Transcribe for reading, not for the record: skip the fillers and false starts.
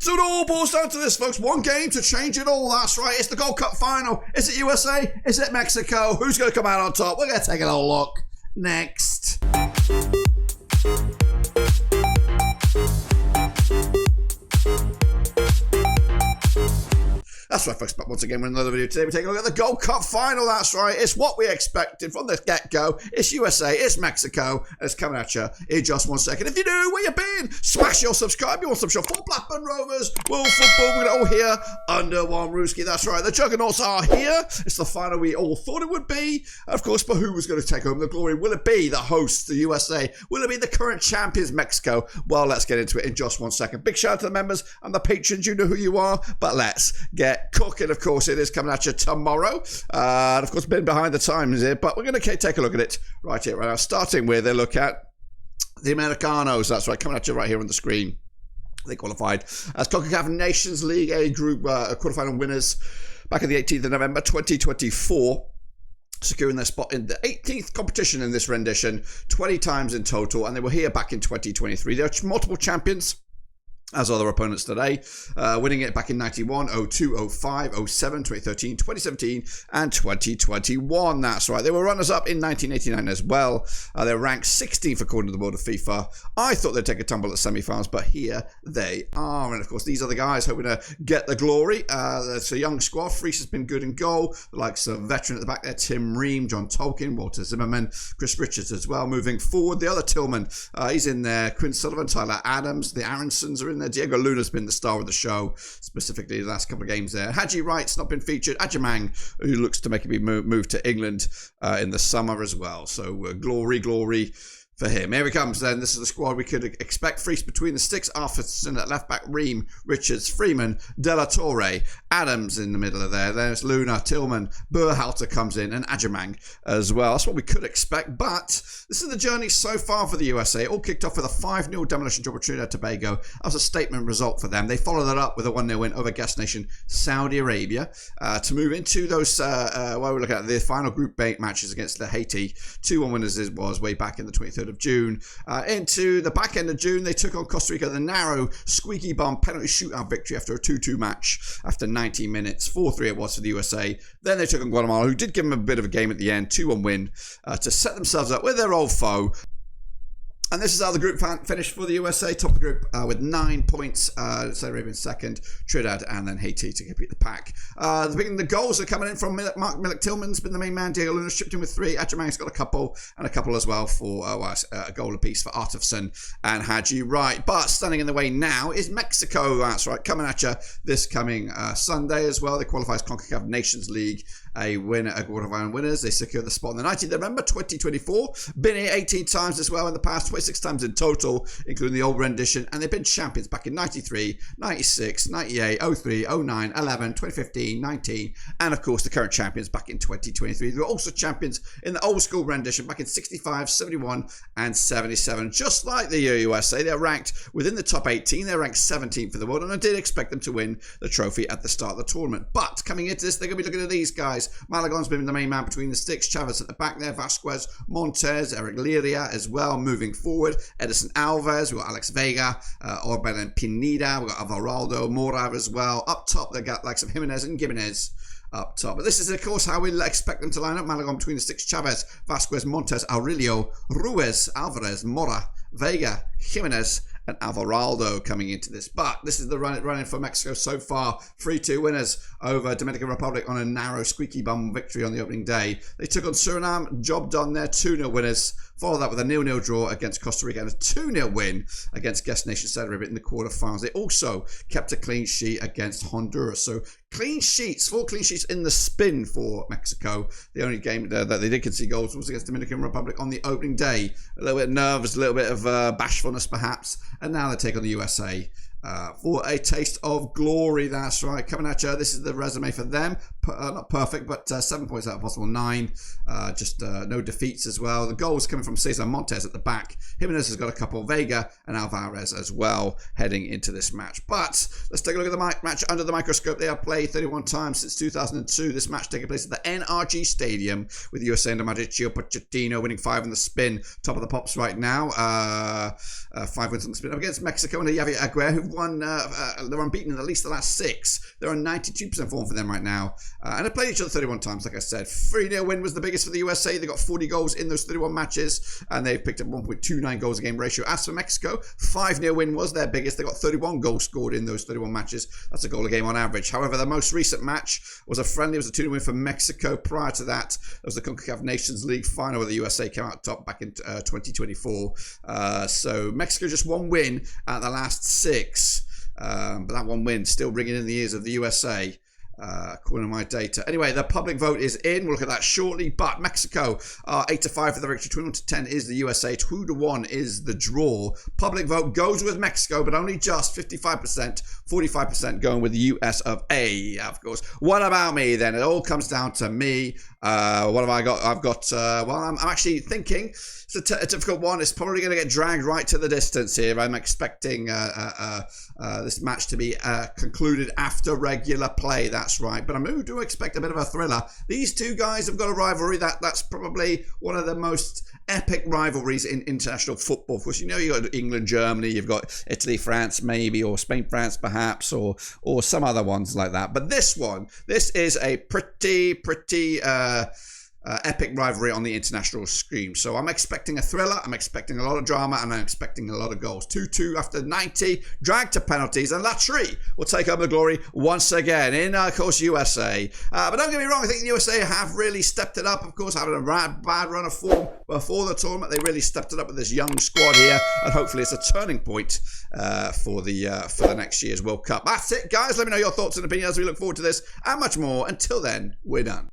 So it all boils down to this, folks. One game to change it all. That's right. It's the Gold Cup Final. Is it USA? Is it Mexico? Who's going to come out on top? We're going to take a little look next. That's right, folks, but once again, with another video today, we're taking a look at the Gold Cup Final. That's right, it's what we expected from the get-go. It's USA, it's Mexico, and it's coming at you in just 1 second. If you do, where you been? Smash your subscribe. You want some show for Blackburn Rovers, World Football. We're all here under one Rooski. That's right, the Juggernauts are here. It's the final we all thought it would be. Of course, but who was going to take home the glory? Will it be the hosts, the USA? Will it be the current champions, Mexico? Well, let's get into it in just 1 second. Big shout out to the members and the patrons. You know who you are, but let's get cooking. Of course, it is coming at you tomorrow. And of course, been behind the times here, but we're going to take a look at it right here, right now. Starting with a look at the Americanos. That's right, coming at you right here on the screen. They qualified as CONCACAF Nations League A group quarterfinal winners back on the 18th of November 2024. Securing their spot in the 18th competition in this rendition, 20 times in total, and they were here back in 2023. They're multiple champions, as other opponents today, winning it back in 91, 02, 05, 07, 2013, 2017, and 2021. That's right. They were runners-up in 1989 as well. They were ranked 16th according to the world of FIFA. I thought they'd take a tumble at semi-finals, but here they are. And of course, these are the guys hoping to get the glory. It's a young squad. Fries has been good in goal. The likes of veteran at the back there, Tim Ream, John Tolkien, Walter Zimmerman, Chris Richards as well. Moving forward, the other Tillman, he's in there. Quinn Sullivan, Tyler Adams, the Aronsons are in there. Diego Luna's been the star of the show, specifically the last couple of games there. Haji Wright's not been featured. Ajamang, who looks to make it be moved to England in the summer as well. So glory for him. Here he comes then. This is the squad we could expect. Fries between the sticks. Arthurson at left back. Ream, Richards, Freeman, De La Torre, Adams in the middle of there. There's Luna, Tillman, Berhalter comes in, and Ajamang as well. That's what we could expect. But this is the journey so far for the USA. It all kicked off with a 5-0 demolition job of Trinidad and Tobago. That was a statement result for them. They followed that up with a 1-0 win over guest nation Saudi Arabia to move into those, while we're looking at the final group matches against the Haiti. 2-1 winners it was way back in the 23rd of June. Into the back end of June, they took on Costa Rica, the narrow, squeaky bum penalty shootout victory after a 2-2 match after 90 minutes. 4-3 it was for the USA. Then they took on Guatemala, who did give them a bit of a game at the end, 2-1 win to set themselves up with their old foe. And this is how the group finished for the USA. Top of the group with 9 points. Saudi Arabia in second, Trinidad, and then Haiti to complete the pack. The goals are coming in from Mark Millock-Tillman's been the main man. Diego Luna chipped in with 3. Ajamang's got a couple, and a couple as well for a goal apiece for Artufson and Haji Wright. But standing in the way now is Mexico. That's right, coming at you this coming Sunday as well. They qualify as CONCACAF Nations League a quarterfinal winners. They secure the spot on the 19th of November 2024. Been here 18 times as well in the past, 26 times in total, including the old rendition, and they've been champions back in 93, 96, 98, 03, 09, 11, 2015, 19, and of course the current champions back in 2023. They were also champions in the old school rendition back in 65, 71, and 77. Just like the USA, they're ranked within the top 18. They're ranked 17th for the world, and I did expect them to win the trophy at the start of the tournament. But coming into this, they're going to be looking at these guys. Malagon's been the main man between the sticks. Chavez at the back there. Vasquez, Montez, Eric Liria as well. Moving forward, Edison Alvarez. We've got Alex Vega, Orban and Pineda. We've got Alvarado, Morav as well. Up top, they've got likes of Jimenez and Gimenez up top. But this is, of course, how we expect them to line up. Malagon between the sticks. Chavez, Vasquez, Montez, Aurelio, Ruiz, Alvarez, Mora, Vega, Jimenez, and Alvarado coming into this. But this is the running for Mexico so far. 3-2 winners over Dominican Republic on a narrow, squeaky bum victory on the opening day. They took on Suriname. Job done there. 2-0 winners. Follow that with a 0-0 draw against Costa Rica and a 2-0 win against guest nation Saudi Arabia in the quarterfinals. They also kept a clean sheet against Honduras. So clean sheets, 4 clean sheets in the spin for Mexico. The only game that they did concede goals was against Dominican Republic on the opening day. A little bit of nerves, a little bit of bashfulness perhaps. And now they take on the USA for a taste of glory. That's right, coming at you. This is the resume for them. Not perfect, but 7 points out of possible 9. Just no defeats as well. The goals coming from Cesar Montes at the back. Jimenez has got a couple. Vega and Alvarez as well heading into this match. But let's take a look at the match under the microscope. They have played 31 times since 2002. This match taking place at the NRG Stadium with USA under Mauricio Pochettino winning 5 in the spin. Top of the pops right now. 5 wins on the spin up against Mexico and Javier Aguirre, who've they're unbeaten in at least the last 6. They're on 92% form for them right now. And they played each other 31 times, like I said. 3-0 win was the biggest for the USA. They got 40 goals in those 31 matches, and they've picked up 1.29 goals a game ratio. As for Mexico, 5-0 win was their biggest. They got 31 goals scored in those 31 matches. That's a goal a game on average. However, the most recent match was a friendly. It was a 2-0 win for Mexico. Prior to that, it was the CONCACAF Nations League final where the USA came out top back in 2024. So Mexico just one win at the last 6. But that one win still ringing in the ears of the USA. According to my data. Anyway, the public vote is in. We'll look at that shortly. But Mexico, 8-5 for the victory. 21-10 is the USA. 2-1 is the draw. Public vote goes with Mexico, but only just 55%. 45% going with the US of A, of course. What about me then? It all comes down to me. What have I got? I've got, well, I'm actually thinking it's a difficult one. It's probably going to get dragged right to the distance here. I'm expecting this match to be concluded after regular play. That's right. But I do expect a bit of a thriller. These two guys have got a rivalry that's probably one of the most epic rivalries in international football. Of course, you know, you've got England, Germany, you've got Italy, France, maybe, or Spain, France, perhaps, or some other ones like that. But this is a pretty epic rivalry on the international screen. So I'm expecting a thriller, I'm expecting a lot of drama, and I'm expecting a lot of goals. 2-2 after 90, dragged to penalties, and Latry will take home the glory once again in, of course, USA. But don't get me wrong, I think the USA have really stepped it up. Of course, having a bad run of form before the tournament, they really stepped it up with this young squad here, and hopefully it's a turning point for the next year's World Cup. That's it, guys. Let me know your thoughts and opinions as we look forward to this and much more. Until then, we're done.